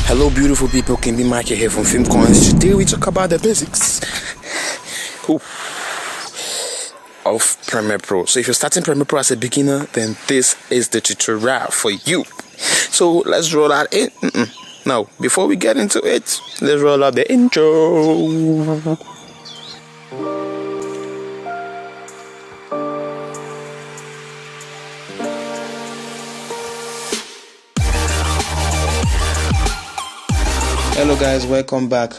Hello beautiful people, Can be Market here from FilmCoins. Today we talk about the basics of Premiere Pro. So if you're starting Premiere Pro as a beginner, then this is the tutorial for you. So let's roll out it. Now before we get into it, let's roll out the intro. Hello guys, welcome back.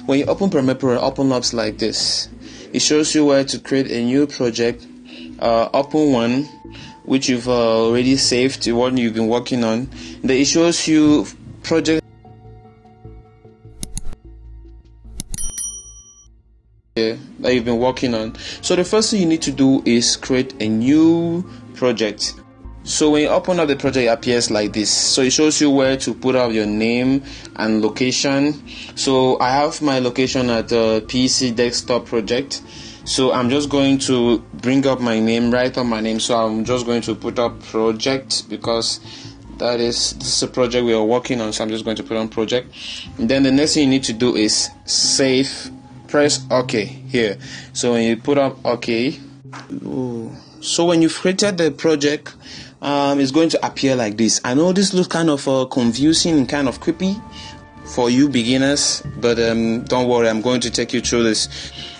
When you open Premiere Pro, it opens up like this. It shows you where to create a new project, open one which you've already saved, the one you've been working on. Then it shows you project that you've been working on. So the first thing you need to do is create a new project. So when you open up the project, it appears like this. So it shows you where to put up your name and location. So I have my location at PC desktop project. So I'm just going to bring up my name, write up my name. So I'm just going to put up project because this is a project we are working on. So I'm just going to put on project. And then the next thing you need to do is save. Press OK here. So when you put up OK, so when you've created the project, it's going to appear like this. I know this looks kind of confusing and kind of creepy for you beginners, but don't worry, I'm going to take you through this.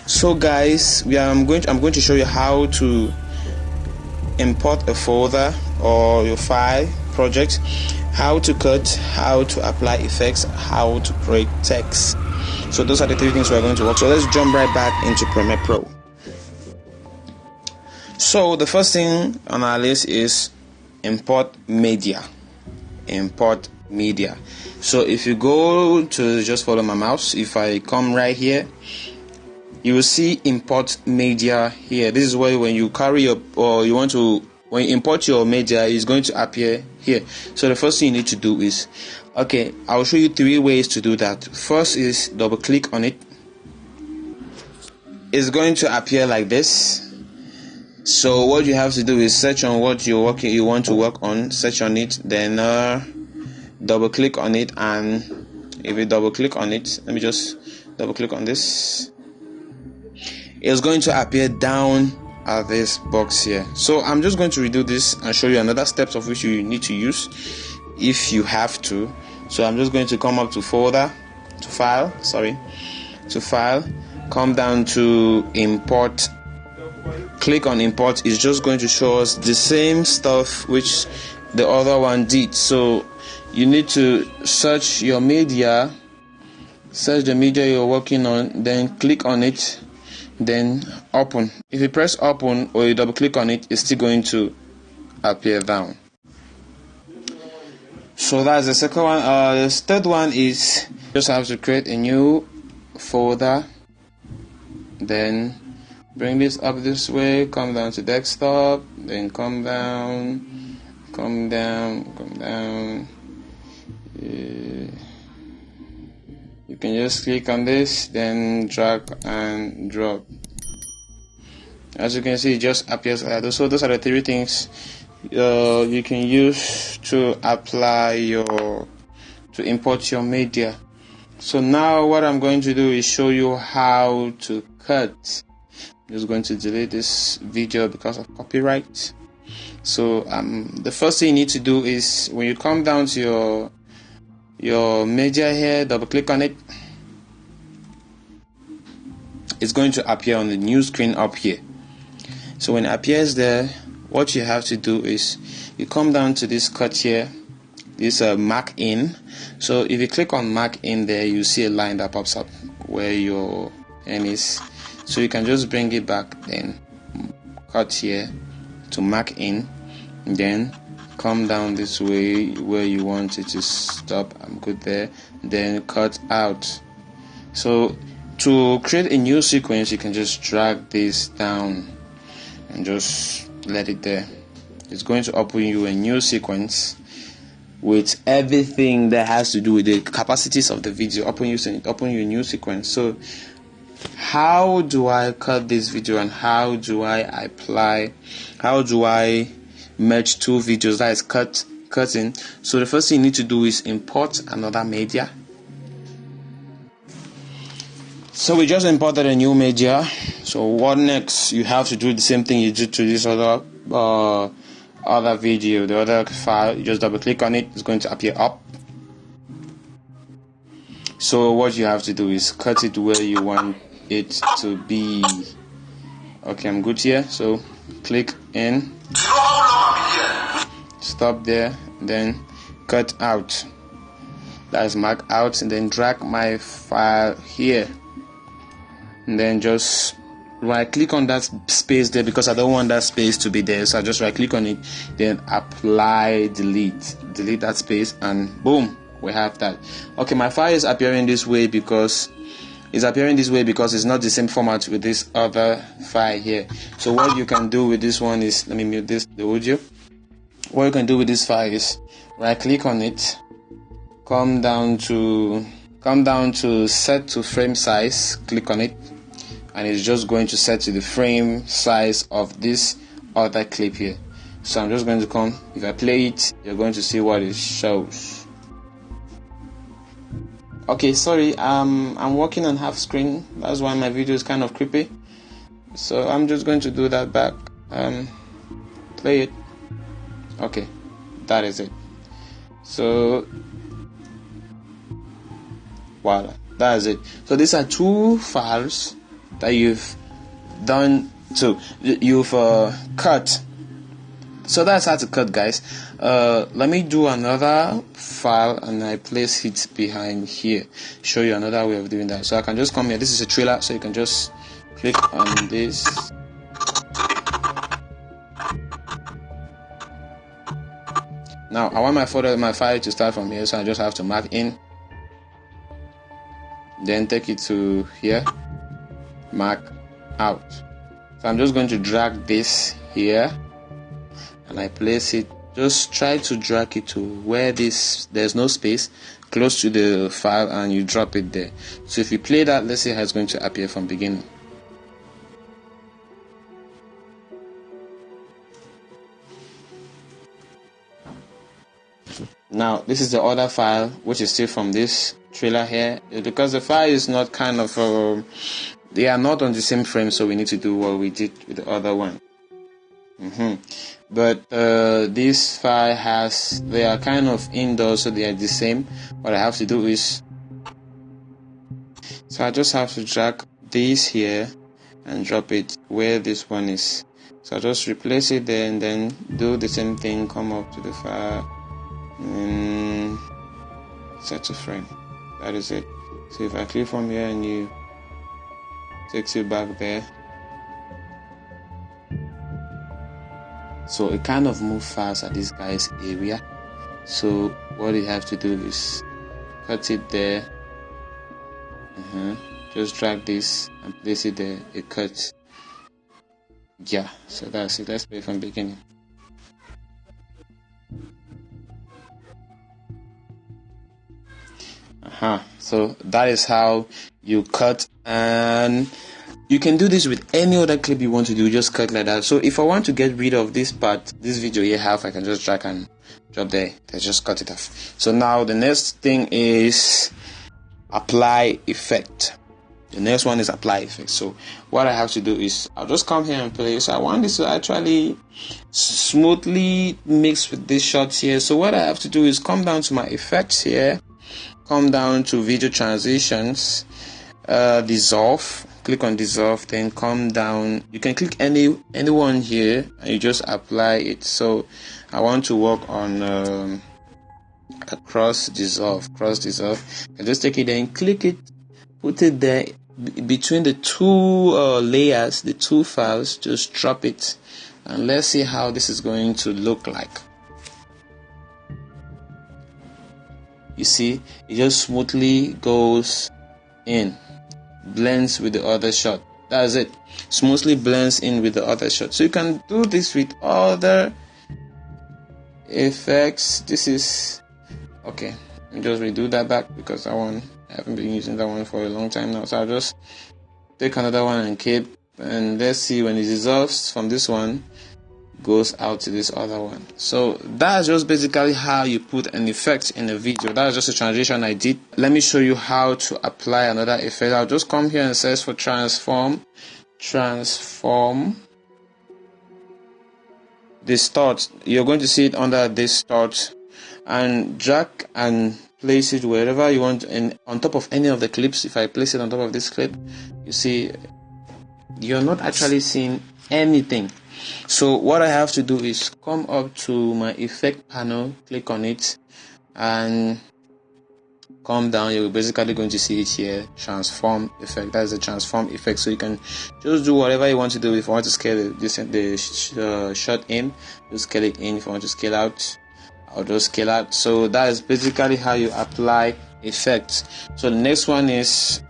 So guys, I'm going to show you how to import a folder or your file project, how to cut, how to apply effects, how to create text. So those are the three things we're going to work. So let's jump right back into Premiere Pro. So the first thing on our list is import media. So if you go to, just follow my mouse, if I come right here, you will see import media here. This is where when you carry your, or you want to, when you import your media, it's going to appear here. So the first thing you need to do is, okay, I'll show you three ways to do that. First is double click on it. It's going to appear like this. So what you have to do is search on what you want to work on, search on it, then double click on it, and if you double click on it, let me just double click on this, it's going to appear down at this box here. So I'm just going to redo this and show you another steps of which you need to use if you have to. So I'm just going to come up to file, come down to import. Click on import. It's just going to show us the same stuff which the other one did. So you need to search your media, search the media you're working on, then click on it, then open. If you press open or you double click on it, it's still going to appear down. So that's the second one. The third one is just have to create a new folder, then bring this up this way, come down to desktop, then come down. You can just click on this, then drag and drop. As you can see, it just appears like that. So those are the three things you can use to import your media. So now what I'm going to do is show you how to cut. I'm just going to delete this video because of copyright. So the first thing you need to do is when you come down to your media here, double click on it. It's going to appear on the new screen up here. So when it appears there, what you have to do is you come down to this cut here, this mark in. So if you click on mark in there, you see a line that pops up where your pen is. So you can just bring it back, then cut here to mark in, and then come down this way where you want it to stop. I'm good there. Then cut out. So to create a new sequence, you can just drag this down and just let it there. It's going to open you a new sequence with everything that has to do with the capacities of the video. Open you a new sequence. So how do I cut this video and how do I merge two videos? That is cut cutting. So the first thing you need to do is import another media. So we just imported a new media. So what next? You have to do the same thing you did to this other video, the other file. You just double click on it, it's going to appear up. So what you have to do is cut it where you want it to be. Okay, I'm good here. So click in, stop there, then cut out. That's mark out, and then drag my file here, and then just right click on that space there because I don't want that space to be there. So I just right click on it, then apply delete that space, and boom, we have that. Okay, my file is appearing this way because it's not the same format with this other file here. So what you can do with this one is, let me mute the audio. What you can do with this file is right click on it, come down to set to frame size, click on it, and it's just going to set to the frame size of this other clip here. So I'm just going to come, if I play it, you're going to see what it shows. Okay, sorry, I'm working on half screen, that's why my video is kind of creepy. So I'm just going to do that back. Play it. Okay, that is it. So voila, that is it. So these are two files that you've done you've cut. So that's how to cut, guys. Let me do another file and I place it behind here, show you another way of doing that. So I can just come here, this is a trailer, so you can just click on this. Now I want my file to start from here, so I just have to mark in, then take it to here, mark out. So I'm just going to drag this here and I place it. Just try to drag it to where there's no space, close to the file, and you drop it there. So if you play that, let's see how it's going to appear from beginning. Now this is the other file, which is still from this trailer here, because the file is not kind of they are not on the same frame, so we need to do what we did with the other one. But this file they are kind of indoors, so they are the same. What I have to do is, so I just have to drag this here and drop it where this one is. So I just replace it there and then do the same thing, come up to the file and set to frame. That is it. So if I click from here and you takes you back there, so it kind of moves fast at this guy's area. So what you have to do is cut it there, just drag this and place it there, it cuts. Yeah, so that's it. Let's play from beginning. So that is how you cut, and you can do this with any other clip you want to do. Just cut like that. So if I want to get rid of this part, this video here half, I can just drag and drop there. I just cut it off. So now the next thing is apply effect. The next one is apply effect. So what I have to do is I'll just come here and play. So I want this to actually smoothly mix with these shots here. So what I have to do is come down to my effects here, come down to video transitions, dissolve, click on dissolve, then come down. You can click anyone here and you just apply it. So I want to work on a cross dissolve. And just take it and click it, put it there between the two layers, the two files. Just drop it and let's see how this is going to look like. You see, it just smoothly goes in, blends with the other shot. That's it, smoothly blends in with the other shot. So you can do this with other effects. This is okay. I'll just redo that back because that one, I haven't been using that one for a long time now. So I'll just take another one and keep, and let's see when it dissolves from this one, goes out to this other one. So that's just basically how you put an effect in a video. That's just a transition I did. Let me show you how to apply another effect. I'll just come here and search for transform, distort. You're going to see it under distort, and drag and place it wherever you want, and on top of any of the clips. If I place it on top of this clip, you see you're not actually seeing anything. So what I have to do is come up to my effect panel, click on it, and come down. You're basically going to see it here, transform effect. That is a transform effect. So you can just do whatever you want to do. If you want to scale the shot in, just scale it in. If you want to scale out, I'll just scale out. So that is basically how you apply effects. So the next one is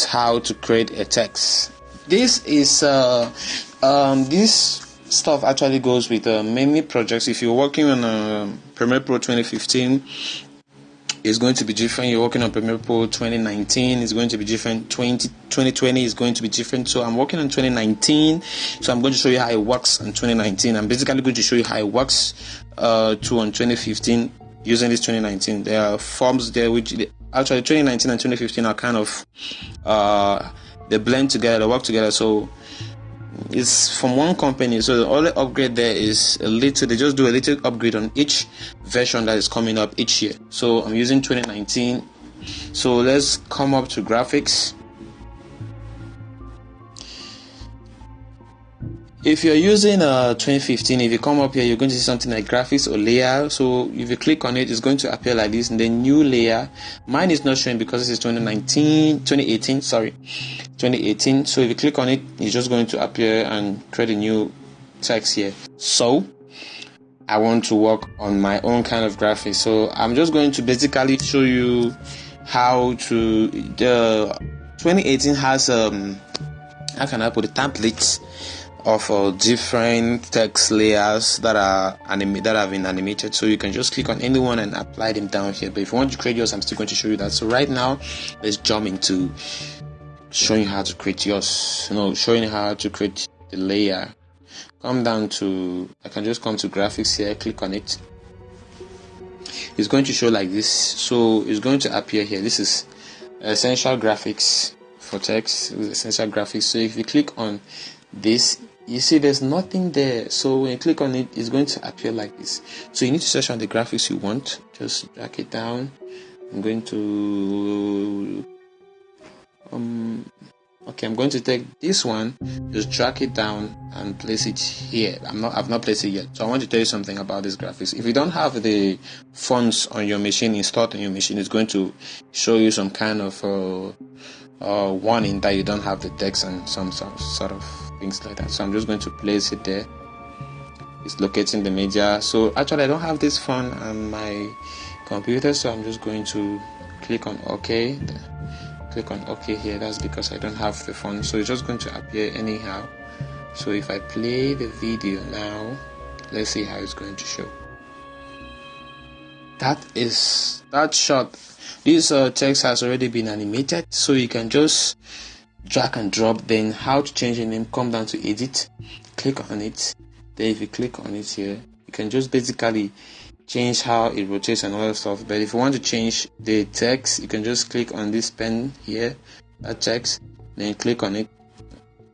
how to create a text. This is this stuff actually goes with many projects. If you're working on Premiere Pro 2015, it's going to be different. You're working on Premiere Pro 2019, it's going to be different. 2020 is going to be different. So I'm working on 2019, so I'm going to show you how it works on 2019. I'm basically going to show you how it works on 2015 using this 2019. There are forms there which actually 2019 and 2015 are kind of they blend together, they work together. So it's from one company. So the only upgrade there is they just do a little upgrade on each version that is coming up each year. So I'm using 2019. So let's come up to graphics. If you're using 2015, if you come up here, you're going to see something like graphics or layer. So if you click on it, it's going to appear like this, and then new layer. Mine is not showing because this is 2018. So if you click on it, it's just going to appear and create a new text here. So I want to work on my own kind of graphics. So I'm just going to basically show you how to. The 2018 has how can I put it, templates of different text layers that have been animated. So you can just click on any one and apply them down here. But if you want to create yours, I'm still going to show you that. So right now, let's jump into showing you how to create yours. Showing you how to create the layer. I can just come to graphics here, click on it. It's going to show like this. So it's going to appear here. This is essential graphics for text. Essential graphics. So if you click on this, you see there's nothing there. So when you click on it, it's going to appear like this. So you need to search on the graphics you want. Just drag it down. I'm going to I'm going to take this one, just drag it down and place it here. I've not placed it yet. So I want to tell you something about this graphics. If you don't have the fonts on your machine installed on your machine, it's going to show you some kind of warning that you don't have the text and some sort of things like that. So I'm just going to place it there. It's locating the media. So actually I don't have this font on my computer, so I'm just going to click on OK. Click on OK here. That's because I don't have the font, so it's just going to appear anyhow. So if I play the video now, let's see how it's going to show. That shot. This text has already been animated, so you can just drag and drop. Then how to change the name, come down to edit, click on it. Then if you click on it here, you can just basically change how it rotates and all that stuff. But if you want to change the text, you can just click on this pen here, that text, then click on it,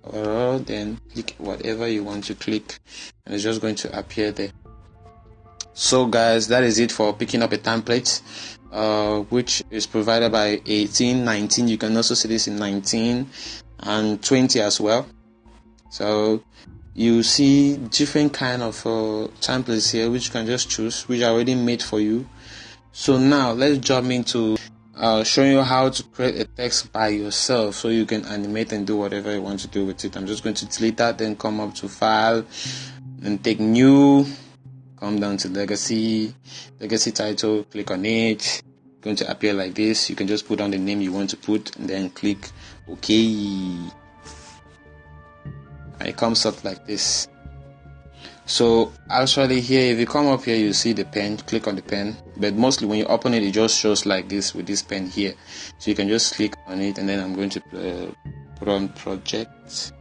or then click whatever you want to click, and it's just going to appear there. So guys, that is it for picking up a template, which is provided by 18, 19. You can also see this in 19 and 20 as well. So you see different kind of templates here, which you can just choose, which are already made for you. So now let's jump into showing you how to create a text by yourself, so you can animate and do whatever you want to do with it. I'm just going to delete that, then come up to file and take new, come down to legacy title, click on it. It's going to appear like this. You can just put down the name you want to put and then click OK. And it comes up like this. So actually here, if you come up here, you see the pen, click on the pen, but mostly when you open it, it just shows like this with this pen here. So you can just click on it, and then I'm going to put on project.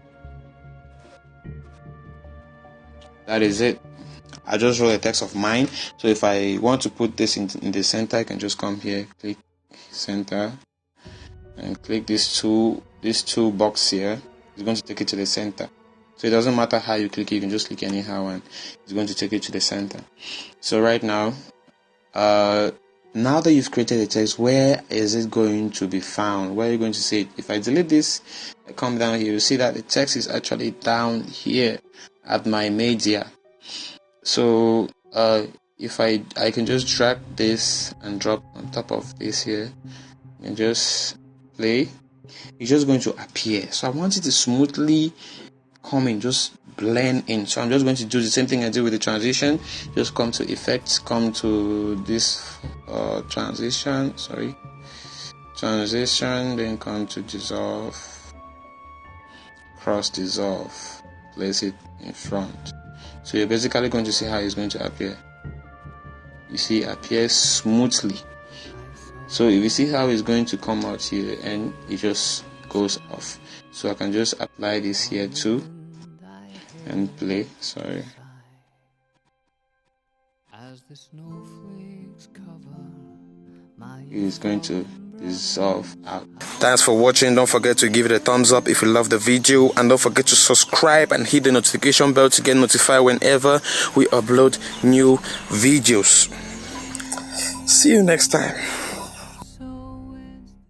That is it. I just wrote a text of mine. So if I want to put this in the center, I can just come here, click center, and click this two box here. It's going to take it to the center. So it doesn't matter how you click it, you can just click anyhow and it's going to take it to the center. So right now, now that you've created a text, where is it going to be found? Where are you going to see it? If I delete this, I come down here, you see that the text is actually down here at my media. So if I can just drag this and drop on top of this here and just play, it's just going to appear. So I want it to smoothly come in, just blend in. So I'm just going to do the same thing I did with the transition. Just come to effects, come to this transition, then come to dissolve, cross dissolve, place it in front. So you're basically going to see how it's going to appear. You see, it appears smoothly. So if you see how it's going to come out here, and it just goes off. So I can just apply this here too and play. Sorry. It's going to dissolve out. Thanks for watching. Don't forget to give it a thumbs up if you love the video, and don't forget to subscribe and hit the notification bell to get notified whenever we upload new videos. See you next time.